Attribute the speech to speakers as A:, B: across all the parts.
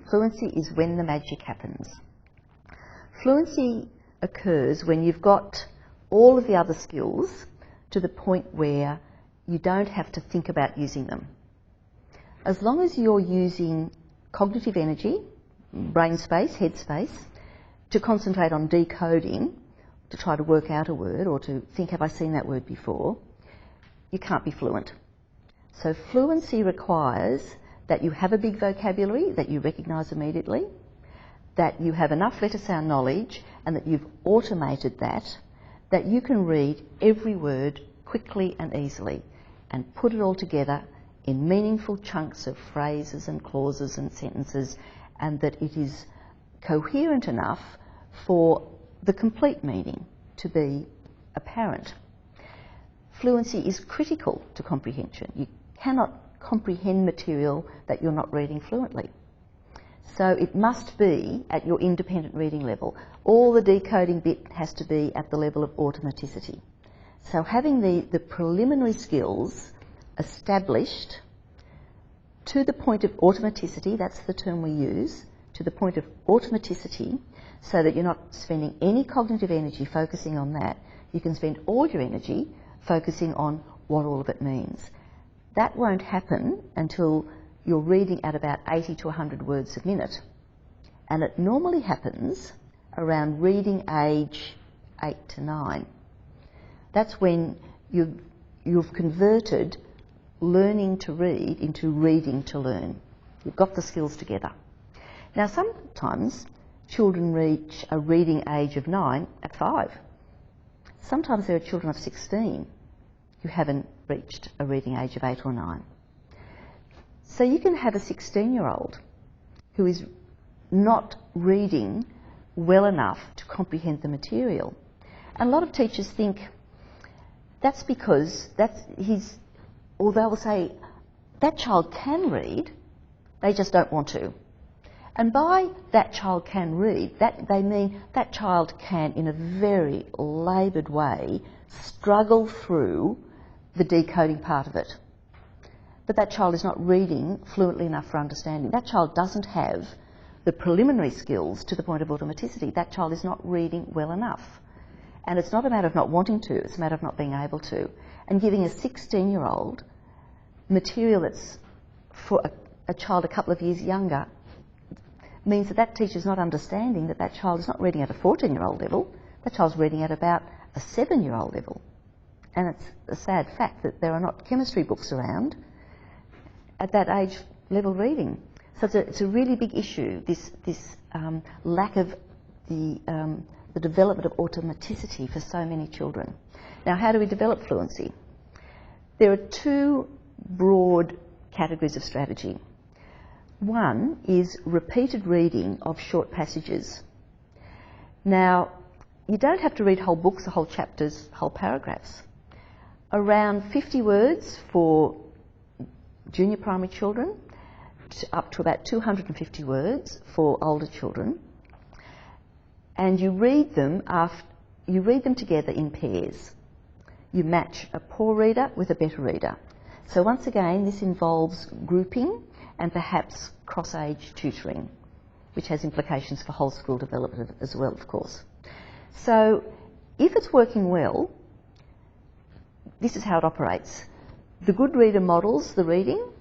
A: Fluency is when the magic happens. Fluency occurs when you've got all of the other skills to the point where you don't have to think about using them. As long as you're using cognitive energy, brain space, head space, to concentrate on decoding, to try to work out a word or to think, have I seen that word before, you can't be fluent. So fluency requires that you have a big vocabulary that you recognise immediately, that you have enough letter sound knowledge and that you've automated that you can read every word quickly and easily and put it all together in meaningful chunks of phrases and clauses and sentences, and that it is coherent enough for the complete meaning to be apparent. Fluency is critical to comprehension. You cannot comprehend material that you're not reading fluently. So it must be at your independent reading level. All the decoding bit has to be at the level of automaticity. So having the preliminary skills established to the point of automaticity, that's the term we use, to the point of automaticity, so that you're not spending any cognitive energy focusing on that. You can spend all your energy focusing on what all of it means. That won't happen until you're reading at about 80 to 100 words a minute. And it normally happens around reading age 8 to 9. That's when you've converted learning to read into reading to learn. You've got the skills together. Now sometimes children reach a reading age of 9 at 5. Sometimes there are children of 16 who haven't reached a reading age of 8 or 9. So you can have a 16-year-old who is not reading well enough to comprehend the material. And a lot of teachers think that's because or they'll say, that child can read, they just don't want to. And by that child can read, they mean that child can, in a very laboured way, struggle through the decoding part of it. But that child is not reading fluently enough for understanding. That child doesn't have the preliminary skills to the point of automaticity. That child is not reading well enough. And it's not a matter of not wanting to, it's a matter of not being able to. And giving a 16-year-old material that's for a child a couple of years younger means that teacher's not understanding that child is not reading at a 14-year-old level, that child's reading at about a 7-year-old level. And it's a sad fact that there are not chemistry books around at that age level reading. So it's a really big issue, this lack of the development of automaticity for so many children. Now, how do we develop fluency? There are two broad categories of strategy. One is repeated reading of short passages. Now, you don't have to read whole books, whole chapters, whole paragraphs. Around 50 words for junior primary children, up to about 250 words for older children. And you read them together in pairs. You match a poor reader with a better reader. So once again, this involves grouping and perhaps cross-age tutoring, which has implications for whole school development as well, of course. So if it's working well, this is how it operates. The good reader models the reading,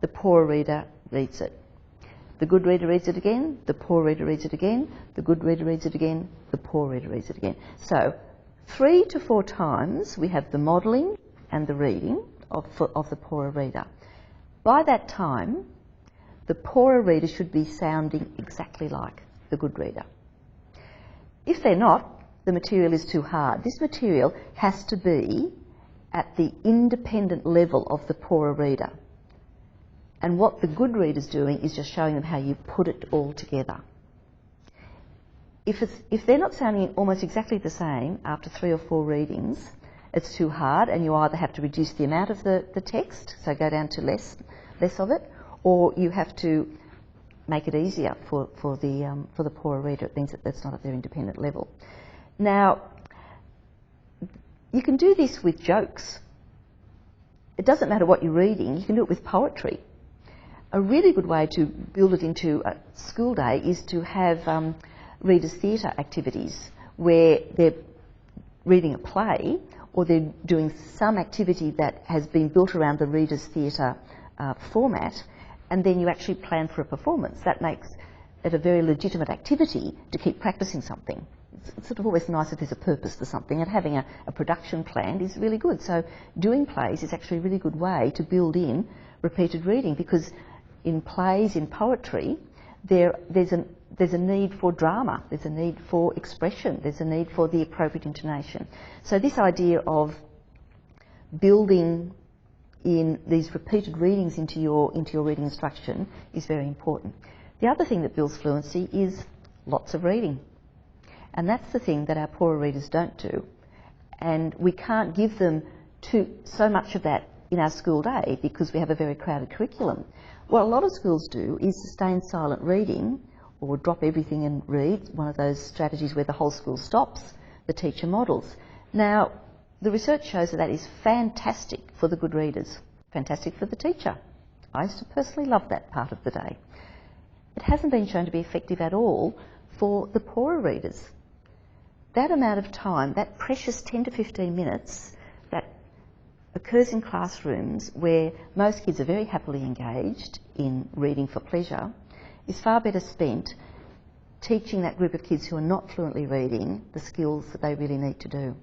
A: the poor reader reads it. The good reader reads it again, the poor reader reads it again, the good reader reads it again, the poor reader reads it again. So 3 to 4 times we have the modelling and the reading of the poorer reader. By that time, the poorer reader should be sounding exactly like the good reader. If they're not, the material is too hard. This material has to be at the independent level of the poorer reader. And what the good reader's doing is just showing them how you put it all together. If they're not sounding almost exactly the same after 3 or 4 readings, it's too hard, and you either have to reduce the amount of the text, so go down to less of it, or you have to make it easier for the poorer reader. It means that that's not at their independent level. Now, you can do this with jokes. It doesn't matter what you're reading, you can do it with poetry. A really good way to build it into a school day is to have readers' theatre activities where they're reading a play or they're doing some activity that has been built around the readers' theatre format, and then you actually plan for a performance. That makes it a very legitimate activity to keep practicing something. It's sort of always nice if there's a purpose to something, and having a production planned is really good. So doing plays is actually a really good way to build in repeated reading, because in plays, in poetry, there's a need for drama, there's a need for expression, there's a need for the appropriate intonation. So this idea of building in these repeated readings into your reading instruction is very important. The other thing that builds fluency is lots of reading. And that's the thing that our poorer readers don't do. And we can't give them so much of that in our school day because we have a very crowded curriculum. What a lot of schools do is sustain silent reading, or drop everything and read, one of those strategies where the whole school stops, the teacher models. Now, the research shows that is fantastic for the good readers, fantastic for the teacher. I used to personally love that part of the day. It hasn't been shown to be effective at all for the poorer readers. That amount of time, that precious 10 to 15 minutes that occurs in classrooms where most kids are very happily engaged in reading for pleasure, is far better spent teaching that group of kids who are not fluently reading the skills that they really need to do.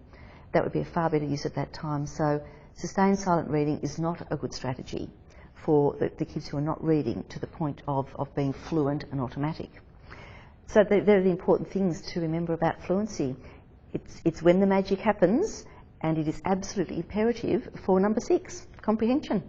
A: That would be a far better use of that time. So sustained silent reading is not a good strategy for the kids who are not reading to the point of being fluent and automatic. So they're the important things to remember about fluency. It's when the magic happens, and it is absolutely imperative for number 6, comprehension.